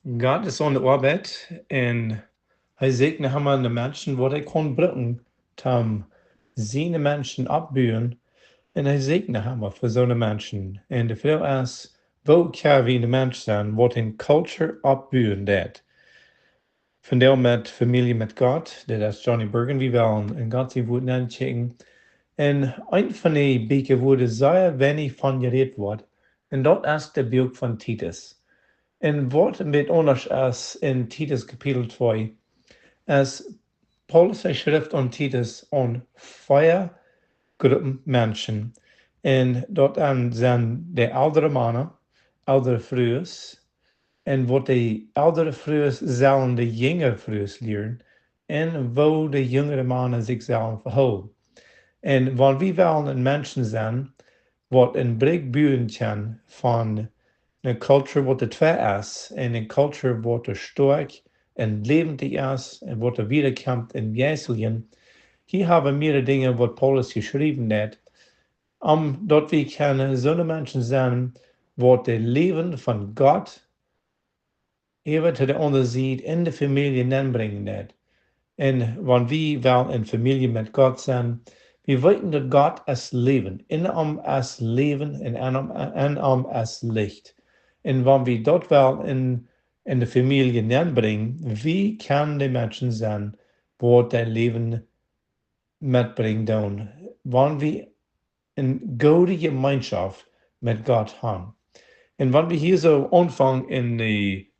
Gott ist an der Arbeit und hij segnet hammer de Menschen, wat hij kon bringen, tam seine Menschen abbühen. Und hij segnet hammer für so eine Menschen. Und de veel is, wo kan wie de Mensch zijn, wat in culture abbühen dat. Von der mit Familie mit Gott, das ist Johnny Bergen, wie wir in Gott sie wurden anchecken. Und ein von den Büchern wurde sehr wenig von geredet wird. Und dort ist der Buch von Titus. Und was mit anders ist in Titus Kapitel 2, ist Paulus Schrift an Titus an 4 Gruppen Menschen. Und dort sind die ältere Männer, ältere Frühes, en wat de oudere vrouwen zullen de jongere vrouwen leren, en wo de jongere mannen zich zullen verhouden. En wanneer we wel een mensen zijn, wat een breekburen kan van een cultuur wat het twee is, en een cultuur wat er sterk en levendig is, en wat er wiederkomt in Jezus. Hier hebben meerdere dingen wat Paulus geschreven heeft, dat we kunnen zo'n mensen zijn, wat de leven van God even te de onderziet in de familie inbrengen net. En wanneer we wel in familie met God zijn, we weten dat God is leven. In hem is leven en hem is licht. En wanneer we dat wel in de familie inbrengen, wie kan de mensen zijn wat dat leven metbrengen doen? Wanneer we een goede gemeenschap met God hebben. En wanneer we hier zo aanvangen in de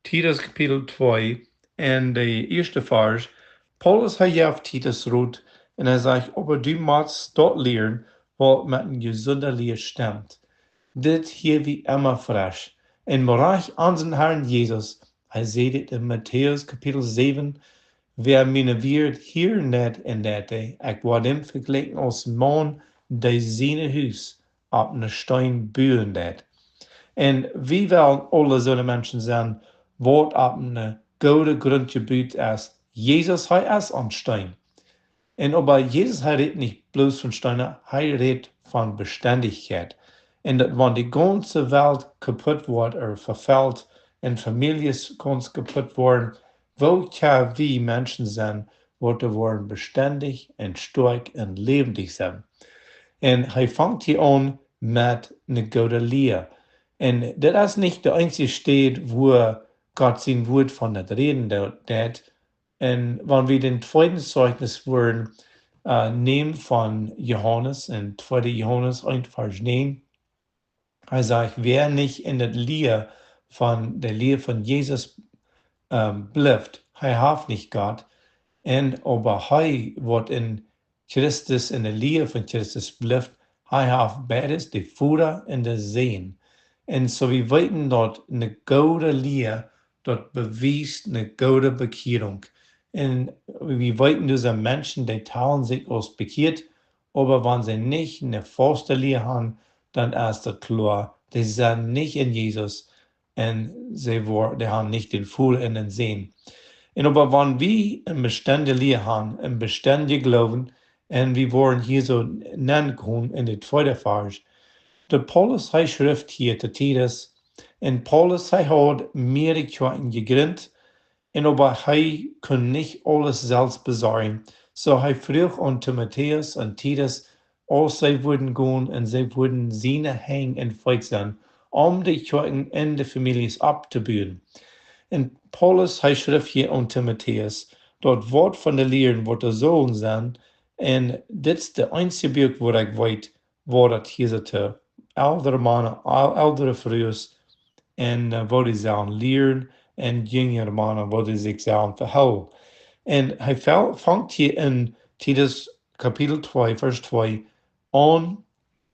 Titus Kapitel 2 en de eerste vers. Paulus heeft Titus roet en hij zegt, aber du musst dat leren wat met een gezonde leer stemt. Dit hier wie immer frisch. En bereich an zijn Herrn Jezus, hij zei dit in Matthäus Kapitel 7, wer meine wird hier net in dat ik word hem vergelijken als man die zijn huis op een stein bouwen dat. En wie wel alle zo'n mensen zijn, wat op een goede grond gebuut is. Jezus, hij is aan Stein. En aber Jezus, hij redt niet bloos van Steinen, hij redt van beständigheid. En dat wanneer die ganze Welt kaputt wordt, verfällt, en families ganz kaputt worden, wo kan wie Menschen zijn, wat er worden beständig en sterk en levendig zijn. En hij vangt hier aan met een goede leer. En dat is niet de einzige stad wo Gott sein Wort von das Reden dat. Und wenn wir den zweiten Zeugnis wollen, nehmen von Johannes, in 2. Johannes 1, Vers 9, er sagt, wer nicht in der Lehre von Jesus bleibt, er hat nicht Gott, und aber er wird in Christus, in der Lehre von Christus bleibt, er hat beides, die Vater und der Sehen. Und so wir weten dort eine gute Lehre, dat bewijst een goede bekering. En we weten dus dat Menschen, die talen sich als bekeerd, aber wenn sie nicht eine vaste Lehre haben, dann ist das klar, die sind nicht in Jesus und die haben nicht den Fuhl in den Sehen. Und aber wenn wir eine beständige Lehre haben, ein beständiges Glauben, und wir wollen hier so nennen können in der zweiten Vers, der Paulus hat Schrift hier, der Titus, en Paulus, hij had meerdere kwarten gegründet, en aber hij kon nicht alles selbst besorgen. So hij vroeg an Timotheus und Titus, als zij würden gehen und sie würden seine hängen und feit sein, die kwarten in de families abzubauen. En Paulus, hij schrift hier an Timotheus, dat Wort von der Lehren wat er sollen sein, en dit is de einzige Buch, wo ik weet, waar dat hier zit. Oudere mannen, oudere vrouwen, en wat die zullen leren, en jongere mannen wat die zich zullen verhouden. En hij vangt hier in Titus Kapitel 2, Vers 2 aan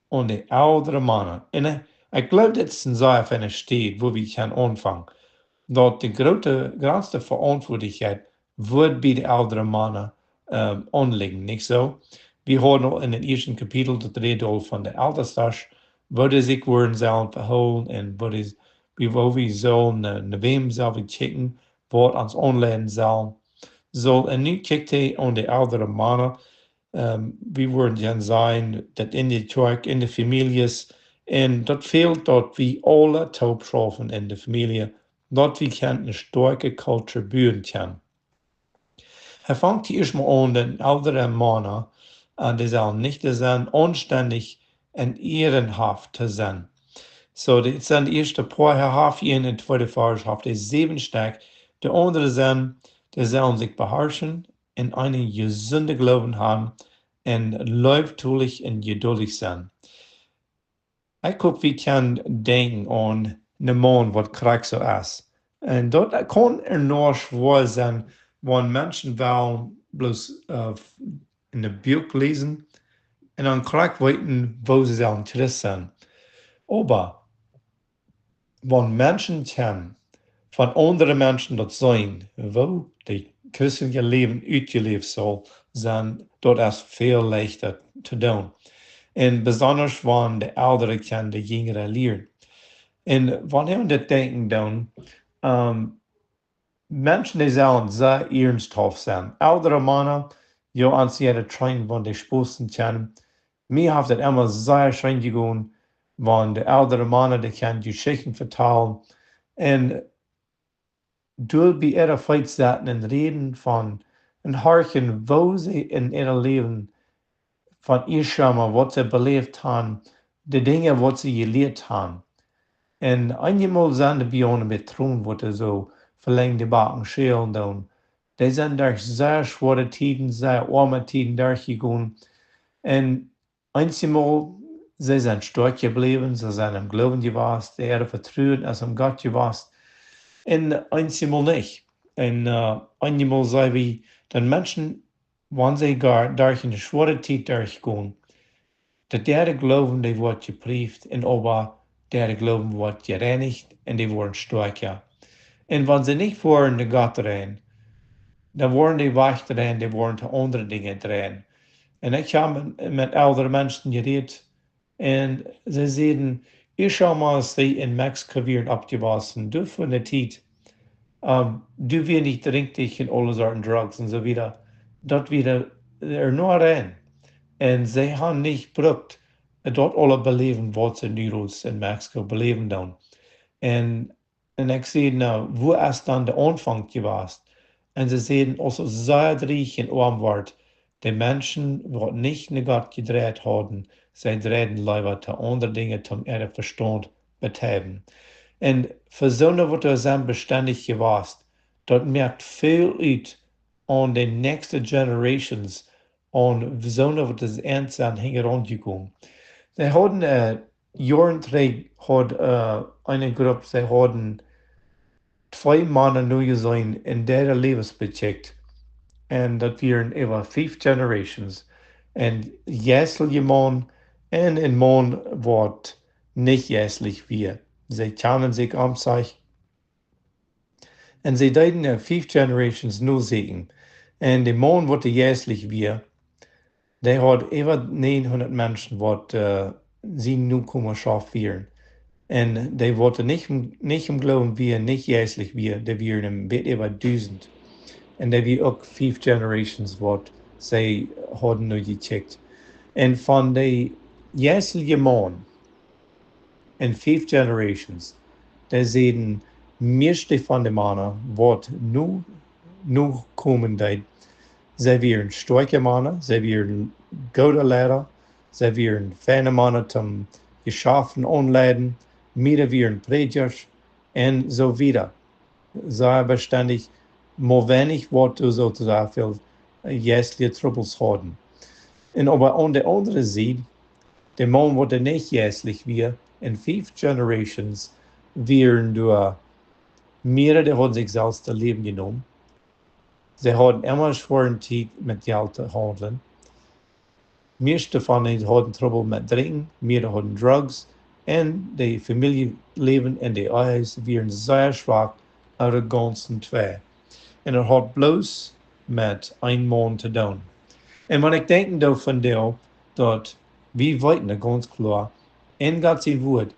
de oudere mannen. En ik geloof dat het een zeer fijne steed, wo we kunnen aanvangen. Dat de grootste verantwoordelijkheid wordt bij de oudere mannen aanliggen, niet zo? We horen al in het eerste kapitel dat reden van de oudersters, wat die zich worden zullen verhouden en wo we zullen naar wem zullen we checken, wat ons aanleiden zal. En nu kijkt hij aan de oudere mannen. We worden dan zijn dat in de kerk, in de families, en dat fehlt dat we alle taubschaffen in de familie dort wie kann eine starke Kultur bühren kann. Er fängt hier erstmal an, den älteren Männer, die sollen nicht sein, anständig und ehrenhaft zu sein. So, die sind die erste paar half in und zweite Fahrerschaft, die 7 Stück. Die andere sind, die sollen sich beherrschen und einen gesunden Glauben haben und leibtulich und geduldig sein. Ich glaube, wir können denken an einen Mann, was Krieg so ist. Und dort kann nur schwer sein, wenn Menschen wollen bloß in der Buch lesen und dann Krieg wissen, wo sie sollen Christ sein. Aber wenn Menschen kennen, von anderen Menschen dort sein, wo die christliche Leben ausgelebt soll sein, dort ist viel leichter zu tun. Und besonders wenn die Ältere kennen, die Jüngere lernen. Und wenn wir das denken, dann, Menschen, die sollen sehr ernsthaft sein. Ältere Männer, ja, als sie trainen, wenn die Spusten kennen. Mir hat das immer sehr schön gegangen, wenn die ältere Männer, die können Geschichten vertellen. Und durch bei ihrer Feitseiten und Reden von und horchen, wo sie in ihrem Leben von ihr schauen, was sie belebt haben, die Dinge, was sie gelehrt haben. Und einmal sind die Bionen betroffen, wo sie so verlängerte Backen schälen tun. Die sind durch sehr schwere Tiden, sehr arme Tiden durchgegangen. Und einmal, sie sind stark geblieben, sie sind im Glauben gewesen, die Erde vertraut, als um Gott gewesen. Und einmal nicht. Und einmal sei wie, den Menschen, wenn sie gar durch eine schwere Zeit durchgehen, der Glauben, der wird geprüft, und aber der Glauben wird gereinigt, und die werden stärker. Und wenn sie nicht wollen, der Gott rein, dann wollen die weich drehen, die wollen zu anderen Dingen drehen. Und ich habe mit älteren Menschen geredet, und sie sagten, ich habe mal sie in Mexiko abgewachsen, du von der Zeit, du wirst nicht richtig in alle Sorten Drugs und so wieder. Dort wieder, nur rein. Und sie haben nicht gebraucht, dort alle beleben, was sie Needles in Mexiko beleben dann. Und, und ich sehe, na, wo ist dann der Anfang gewesen? Und sie sehen also sehr reich in arm wird. Die Menschen, die nicht in Gott gedreht haben, sie drehen lieber zu anderen Dingen, zum ihren Verstand betreiben. Und für so eine wird er sein beständig gewesen. Dort merkt viel aus an den nächsten Generations und so eine wird es ernst sein herangekommen. Sie hatten Jahren hat eine Gruppe, sie hatten 2 Männer neu gesehen in der Lebensbezicht. Und das wären über 5 Generations. Und jässliche Mann und ein Mann wird nicht jässlich wie. Sie kamen sich um sich. Und sie deuten 5 Generations nur sehen. Und der Mann wird jässlich wie. Der hat über 900 Menschen, die sie nu kommen schaffen wären. Und die wollten nicht im Glauben wie, nicht jässlich wie, die wären ein bisschen über 1000. Und die wie auch 5 Generations, was sie haben nur gecheckt. Und von den jässlichen Mann in 5 Generations, da sehen meeste von den Männern, was nu kommen, sie wären starke Männer, sie wären gute Lehrer, sie wären feine Männer zum Geschaffen anleiten, wir wären Predigers und so weiter. Sei beständig, nur wenig Worte sozusagen viel jässliche Troubles haben. Und aber an der anderen Seite, der Mann wurde nicht jässlich wie in 5 Generations wären durch mehrere haben sich selbst das Leben genommen. Sie hatten immer schweren Zeit mit Geld zu handeln. Meeste von ihnen hatten Trouble mit Trinken, mehrere hatten Drugs und die Familienleben in die Eis waren sehr schwach aus der ganzen zwei. Und hat bloß mit einem Mann zu tun. Und wenn ich denke davon, dass wir weiten ganz klar, in Gottes Wort,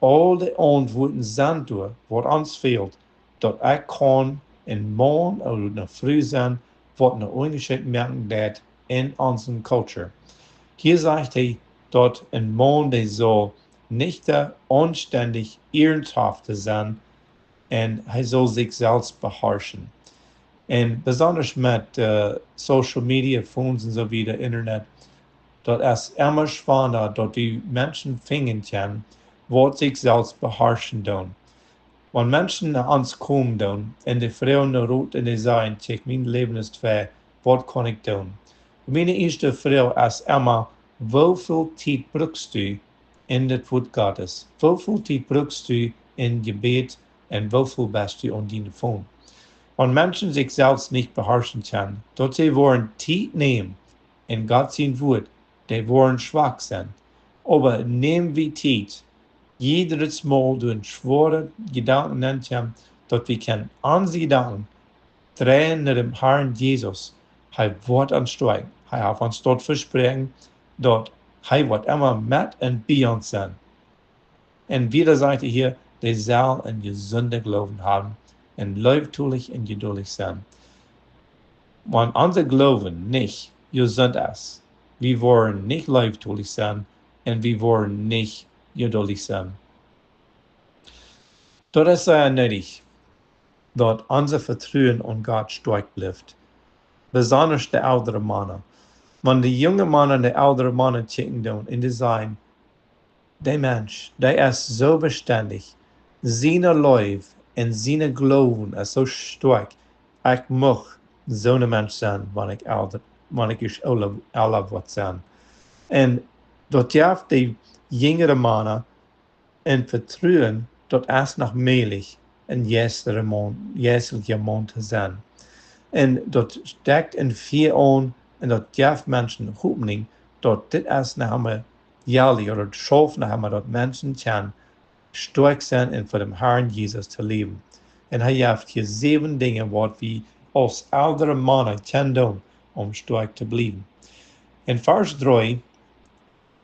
alle Antworten sind durch, was uns fehlt, dass ich kann in morgen oder noch früh sein, was eine Unterschied merken wird in unserer Kultur. Hier sagt er, dass ein Mann, der soll nicht anständig, ehrenhaft sein, und er soll sich selbst beherrschen. Und besonders mit Social Media, Phones und so weiter, Internet, dort es immer spannender, dort die Menschen finden können, was sich selbst beherrschen tun. Wenn Menschen nach uns kommen tun, und die Frauen rot in die sagen, check, mein Leben ist fair, was kann ich tun? Meine erste Frage ist immer, wie viel Zeit brauchst du in das Wort Gottes? Wie viel Zeit brauchst du in Gebet und wie viel bist du an deinem Phone? Wenn Menschen sich selbst nicht beherrschen können, dort sie wollen Zeit nehmen in Gott sein Wort, die wollen schwach sein. Aber nehmen wir Zeit, jedes Mal durch schwere Gedanken nennen, dass wir können unsere Gedanken drehen nach dem Herrn Jesus. Er wird uns steuern. Er hat uns dort versprochen, dass er wird immer mit und bei uns sein. Und wieder sagt er hier, der soll ein gesunder Glauben haben und leibtulich und geduldig sein. Wenn unser Glauben nicht gesund ist, wir wollen nicht leibtulich sein und wir wollen nicht geduldig sein. Dort ist sehr nötig, dass unser Vertrauen an Gott stark bleibt. Besonders der ältere Männer. Wenn die jungen Männer und die älteren Männer checken tun, in die sein, der Mensch, der ist so beständig, seine Leib und seine Glauben ist so stark. Ich mag so ein Mensch sein, wenn ich älter wird sein. Und dort darf die jüngeren Männer in Vertrauen, dort erst noch möglich in jährlicher Mond zu sein. Und dort steckt in vier an, und dort darf Menschen hopen, dort dit ist noch einmal jährlich oder schaffen noch einmal, dort Menschen kann stark sein und für den Herrn Jesus zu leben. Und er hat hier 7 Dinge, was wir als ältere Männer können tun, um stark zu bleiben. In Vers 3,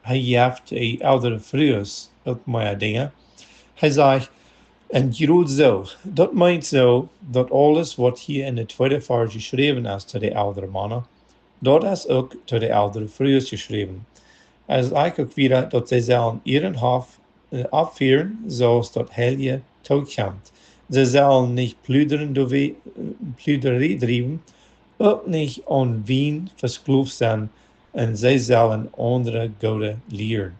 er hat die ältere Frühs auch mehr Dinge. Er sagt, und Jude so, dat meint so, dat alles wat hier in de tweede vers geschreven is to de oudere mannen, dat is ook to de oudere vrouwen geschreven. Es ist eigenlijk wieder, dat zij zullen ihren Hof abführen, zoals dat Helje toekomt. Sie sollen nicht Plüderie treiben, auch nicht an Wien versklavt sein, und sie sollen andere Götter lehren.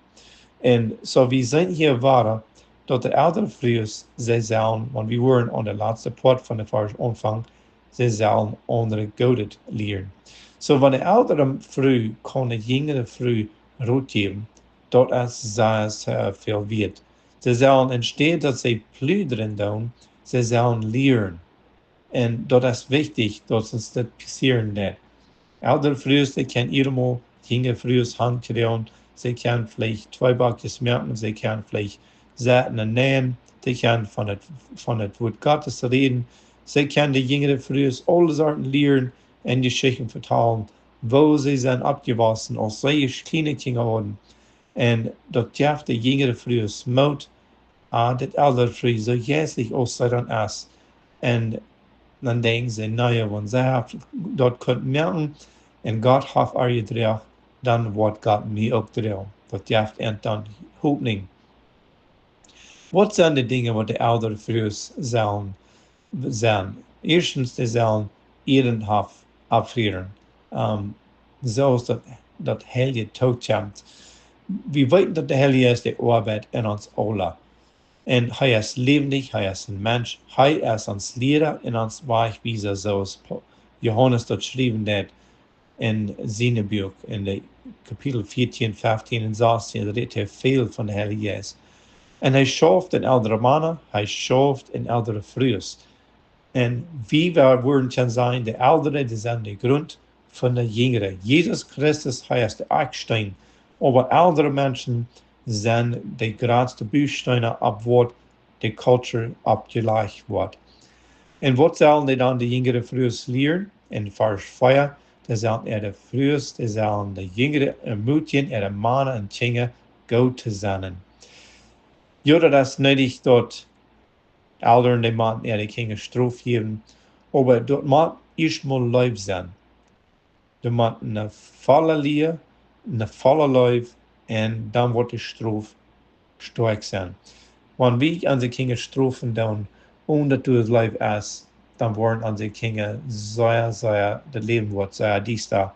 Und so wir sind hier weiter, dat de oudere vrouwen, zij zullen, want we waren aan de laatste part van de vers Anfang, zij zullen andere Goden leren. So, wenn de oudere vrouw kan de jongere vrouw rood geven, dat is sehr veel wert. Zij zullen, instead dat zij plünderen doen, zij zullen leren. En dat is wichtig, dat ons dat passieren net. Oudere vrouwen, die kunnen iedermaal jongere vrouwen handkrijgen, sie können vielleicht 2 Bakjes merken, sie können vielleicht Seiten nähen, sie können von der Wort Gottes reden, sie können die jüngeren früher alle Sorten lernen und Geschichten vertellen, wo sie sind abgewachsen, als sie kleine Kinder waren. Und dort darf die jüngere früher Mut, das ältere früher so jässlich aus sein ist. Und dann denken sie, naja, wenn sie dort können merken, und Gott hat ihr gedreht, dann wird Gott mir auch drehen. Das darf dann Hoffnung. Was sind die Dinge, die die älteren früher sollen sein? Erstens, die sollen ihren Hof abfrieren. So ist das Heilige Tod kommt. Wir wissen, dass der Heilige ist, der Arbeit in uns alle. Und er ist lebendig, er ist ein Mensch, er ist uns Lehrer in uns Weichwieser, so ist Johannes dort geschrieben hat in seinem Buch, in der Kapitel 14, 15 und 16, redet er viel von der Heilige Geist. Und er schafft in ältere Männer, er schafft in ältere Frühs. Und wie wir würden schon sagen, der Ältere, die sind der Grund von der Jüngeren. Jesus Christus heißt der Eckstein, aber ältere Menschen sind die größten Bausteine, ab wo die Kultur abgelegt wird. Und was sollen die dann die Jüngeren Frühs lernen? In Vers 4, die sollen ihre Frühs, die sollen die Jüngeren ermutigen, ihre Männer und Kinder gut zu sein. Ja, das ist nötig, dort Eltern, die man ihre Kinder Strafe geben, aber dort muss erstmal Leib sein. Da muss eine volle Liebe, eine volle Leib, und dann wird die Strafe stark sein. Wenn wir unsere Kinder strafen, dann ohne dass du es live isst, dann wollen unsere Kinder sehr, das Leben wird sehr dies da.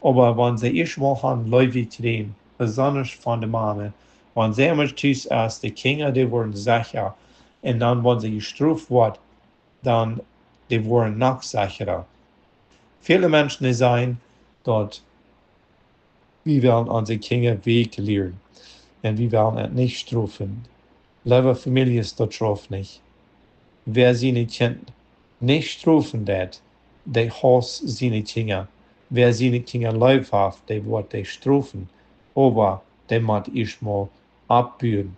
Aber wenn sie erstmal haben, Leute kriegen, besonders von der Mama, wenn sie immer tschüss ist, die Kinder, die werden sicher. Und dann, wenn sie gestraft wird, dann, die werden noch sicherer. Viele Menschen die sagen, dass wir wollen unsere Kinder Weg lernen. Und wir wollen es nicht strafen. Liebe Familie ist das Straf nicht. Wer seine Kinder nicht strafen wird, der hasst seine Kinder. Wer seine Kinder lieb hat, der wird die strafen. Aber der muss erstmal abbühen.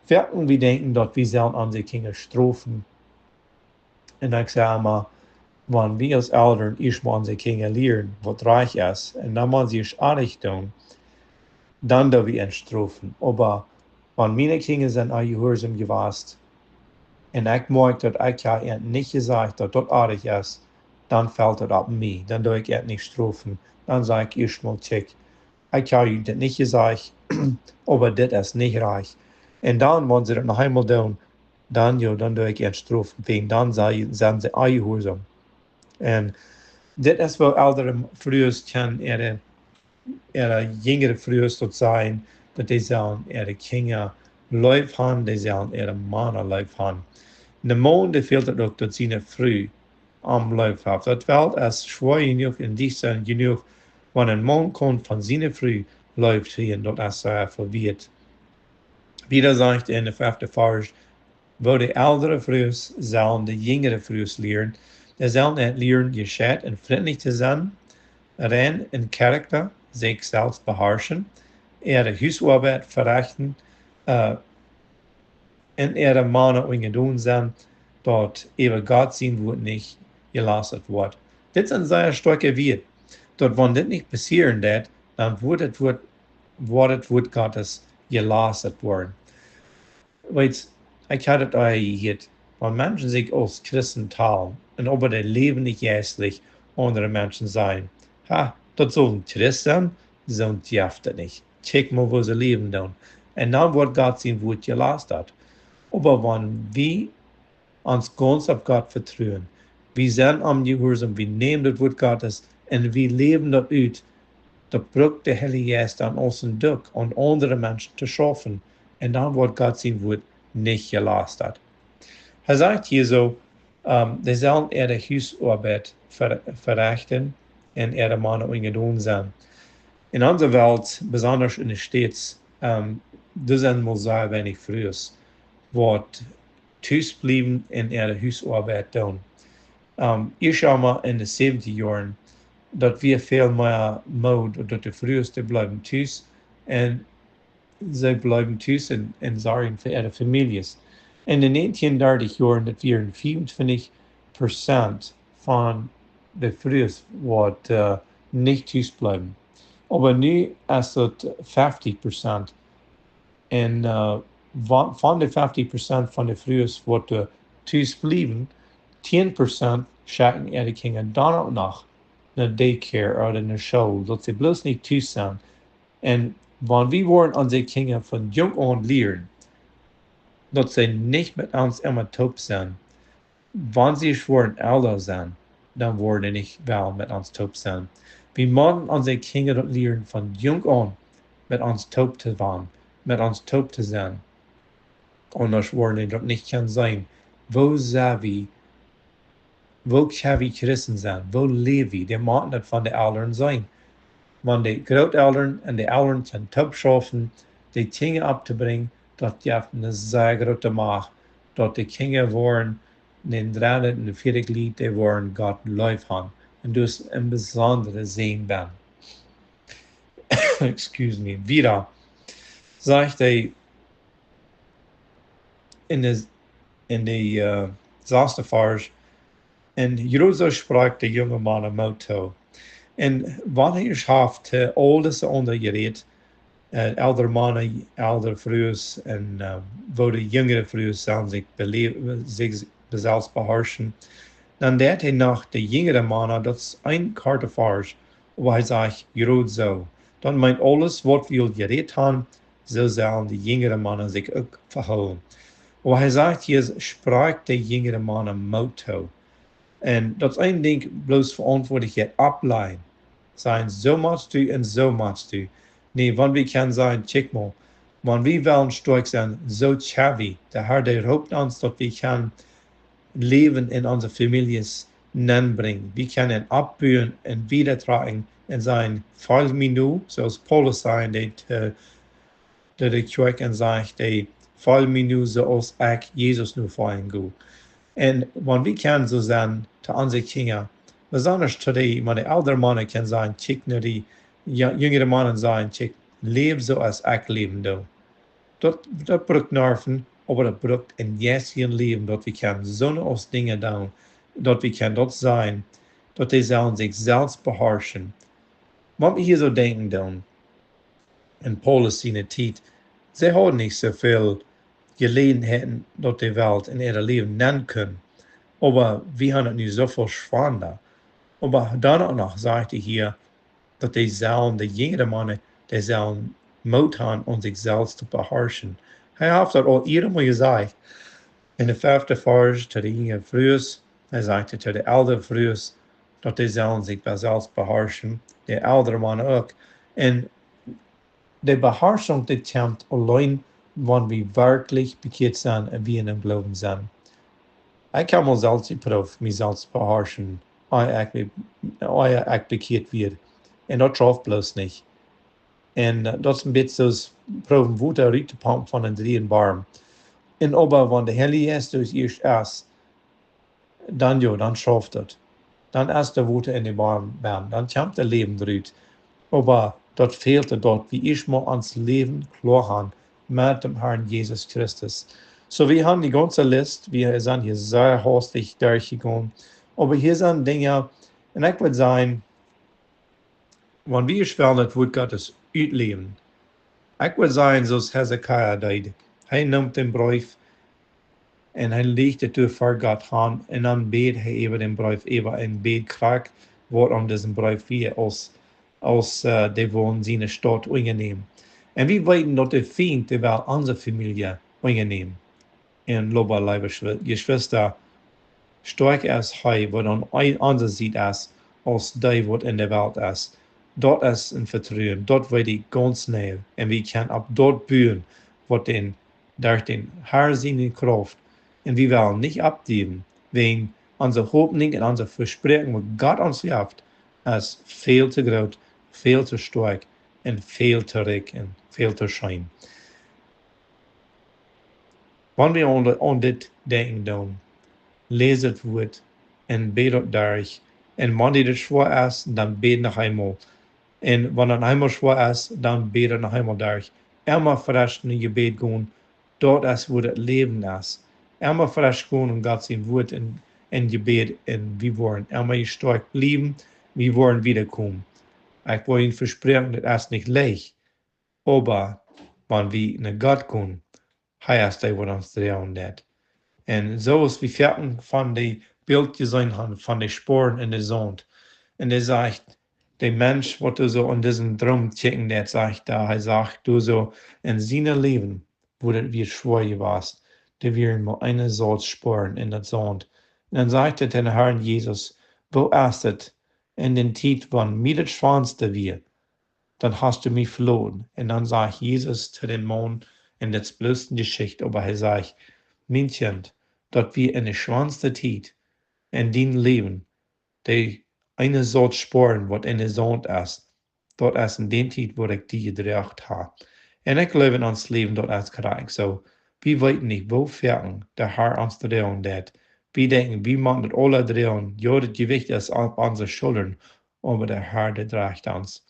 Wirken wir denken, dass wir sollen unsere Kinder strafen. Und ich sage immer, wenn wir als Eltern erstmal unsere Kinder lernen, was reich ist, und dann man sie es artig tun, dann da wir ihn strafen. Aber wenn meine Kinder sind gehorsam gewesen, und ich merke, dass ich ja nicht gesagt dass das artig ist, dann fällt es auf mich. Dann tue ich es nicht strafen. Dann sage ich erstmal, check, ich habe das nicht gesagt, aber das ist nicht reich. Und dann, wenn sie das noch einmal tun, dann tue ich es strafen. Wegen dann sind sie gehorsam. Und das ist, was ältere früher können, ihre jüngere früher sein, dass die sollen ihre Kinder lieb haben, die sollen ihre Männer lieb haben. De Mond fehlt het ook dat ze früh am Leib hat. Dat Welt ist schwer genug in dieser genug, wenn ein Mann kommt von seiner früh läuft hin, dort ist verwirrt. Wieder sagt in der 5. Vers, wo die ältere frühs sollen die jüngere frühs lernen, die sollen nicht lernen, gescheit und freundlich zu sein, rein in Charakter, sich selbst beherrschen, ihre Hausarbeit verrichten, in ihre Mannen ungedun sein, dort eben Gott sehen wird nicht gelassen wird. Das ist ein sehr starker Wert. Dort, wenn das nicht passieren wird, dann wird Gottes gelassen werden. Weet, ich hatte es euch gehört, wenn Menschen sich als Christen teilen und aber der Leben nicht geistlich andere Menschen sein, das sollen Christen, sollen die das nicht. Check mal, wo sie leben dann. Und dann wird Gott sehen, wo es gelassen hat. Aber wenn wir uns ganz auf Gott vertrauen, wir sind am Gehorsam, wir nehmen das Wort Gottes und wir leben das aus, da braucht der Heilige Geist an uns durch und andere Menschen zu schaffen. Und dann wird Gott sein Wort nicht gelassen hat. Er sagt hier so, die sollen ihre Hausarbeit verrichten und ihre Männer ungedun sein. In unserer Welt, besonders in den Städten, da sind wir sehr wenig Frühes, wat thuis blijven in ihre Hausarbeit tun. Ich schaue mal in den 70 Jahren, dass wir viel mehr Mode, dass die Früheste bleiben thuis und sie bleiben thuis und sorgen für ihre Familien. In den 1930 Jahren, dass wir 25% von den Frühsten nicht thuis bleiben. Aber nu ist es 50%. Und von den 50% von den Frühs, die thuis bleiben, 10% schicken ihre Kinder dann auch noch eine Daycare oder eine Show, dass sie bloß nicht thuis sind. Und wenn wir wollen unsere Kinder von jung an lernen, dass sie nicht mit uns immer taub sind, wenn sie schon älter sind, dann wollen sie nicht wel mit uns taub sein. Wir müssen unsere Kinder lernen von jung an mit uns taub zu werden, mit uns taub zu sein. Und das wollen doch nicht kann sein. Wo sind wir? Wo können wir Christen sein? Wo leben wir? Die müssen nicht von den Eltern sein. Wenn die Großeltern und die Eltern sind taub schaffen, die Dinge abzubringen, das gibt eine sehr große Macht. Dass die Kinder wollen, den 340 Lied, die wollen Gott lieb haben. Und das ein besonderer Segen bin. Excuse me. Wieder sagt er, in de zaste Vers, en Jerusalem sprak de jonge man een motto. En wanneer schaft ouders onder gereed, oudere mannen, oudere vrouwen, en wo de jongere vrouwen zijn zich zelfs beherrschen, dan deed hij nog de jongere mannen, dat is een karte Vers, waar hij zegt, Jerud zo. Dan meint alles, wat we gereed hebben, zo zullen de jongere mannen zich ook verhouden. Aber hij sagt hier, sprach der jüngere Mann am Motto. En dat is één ding, bloos verantwoordelijkheid ableiden. Zijn, zo machst du en zo machst du. Nee, want we kan zijn, check mal, want we willen sterk zijn, zo chavi. Der Herr, der hoopt ons dat we kan Leben in onze families bringen. Wir können abbauen und wiedertragen in sein Fallmenü, zoals Paulus zei, dat de kerk en zegt, de Fallmenü zoals ik Jezus nu feiern go. En want we kan zo zijn te onze kinderen, besonders today, maar de oudere mannen kan zijn, check naar die jüngere mannen zijn, check, leef zoals ik leven doe. Dat brukt nerven, aber dat brukt in jetzigen leven, dat we kan zonder ons dingen doen, dat we kan dat zijn, dat die zullen zich zelfs beherrschen. Wat we hier zo denken doen, in Paulus zijn tijd, ze hadden niet zoveel gelegenheden dat de wereld in ihre leven nennen können. Aber wir haben es nu zoveel schwander. Aber dann auch noch sagt hier, dat die zullen, de jüngere mannen, die zullen Mut haben, um sich selbst zu beherrschen. Hij heeft dat al eerder maar gezegd. In de 5e vers, tot de jüngere Frühs, hij sagte tot de oudere Frühs, dat die zullen sich selbst beherrschen. De oudere mannen ook. En de beherrschung, die kommt allein, wann wir wirklich bekehrt sind und wir in dem Glauben sind. Ich kann mal selbst geprüft, mich selbst beherrschen, ehe ich bekehrt wird. Und das schafft bloß nicht. En dat is een beetje zoals proeven hoe de ruimtepomp van een drieënbarm. En aber wanneer de Heilige Geest dus eerst is, dan schaft het. Dan is de woede in de barm, dan komt de leven eruit. Aber dat fehlt het dat we eerst maar ons leven klaar gaan met dem Herrn Jesus Christus. So wir haben die ganze Liste, wir sind hier sehr hastig durchgegangen. Aber hier sind Dinge, und ich würde sagen, wenn wir schweren, das Wort Gottes uitleven. Ik wil zijn zoals Hezekiah deed. Hij nam den brief en hij legde het voor God aan en dan beet hij even den brief even en beet krak waarom diesen brief weer als de woon zijn stad ingenemen. En we weten dat de vriend de wel onze familie ingenemen. En loba lieve geschwister, sterk is hij wat aan onze ziet is als die wat in de wereld is. Dat is een vertrouwen, dat weet ik ganz snel. En we kunnen op dat bouwen, wat door den Herr zijn kracht. En we willen niet abgeben, wegen onze hoopning en onze verspreking, wat Gott ons geeft, is veel te groot, veel te sterk en veel te rijk en veel te schijn. Wanneer we aan dit denken doen, lees het woord en bid het durch. En wanneer het zwaar is, dan bid nog eenmaal. En wanneer het eenmaal zwaar is, dan bid het nog eenmaal durch. Immer frisch in je bed gaan, dat is wat het leven is. Immer frisch gaan en God zijn woord in je bed en we worden immer sterk blijven, we worden wiederkomen. Ik wil je verspreken, dat is niet leicht. Aber wanneer we naar God gaan, hij is die wat ons draaien dat. En zoals we verten van die beeld gezien hebben, van die sporen in de zand. En hij zegt, der Mensch, wat du so in diesen Traum checken, der sagt da, er sagt, du so in seinem Leben, wo das wir schwer warst, da wir mal eine Salz spüren in der Sand. Und dann sagt er den Herrn Jesus, wo ist es in den Zeit, wann mir das Schwanste wir, dann hast du mich verloren. Und dann sagt Jesus zu dem Mann in der blödsten Geschichte, aber er sagt, mein Kind, dass wir in der schwanste Zeit in dein Leben, die eine Sort sporen, wat in de zand is. Dat is in den tijd wat ik die gedracht heb. En ik leef in ons leven dat is krijg. So, we weten niet, wo verken de Herr ons draaien dat. We denken, we moeten het alle draaien. Ja, het gewicht is op onze schultern, maar de Herr de draagt ons.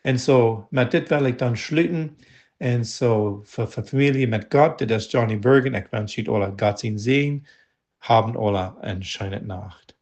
En so, met dit wil ik dan sluiten. En so, voor familie met Gott, dit is Johnny Bergen. Ik wens jullie alle Gott zijn zegen. Haben alle een schöne Nacht.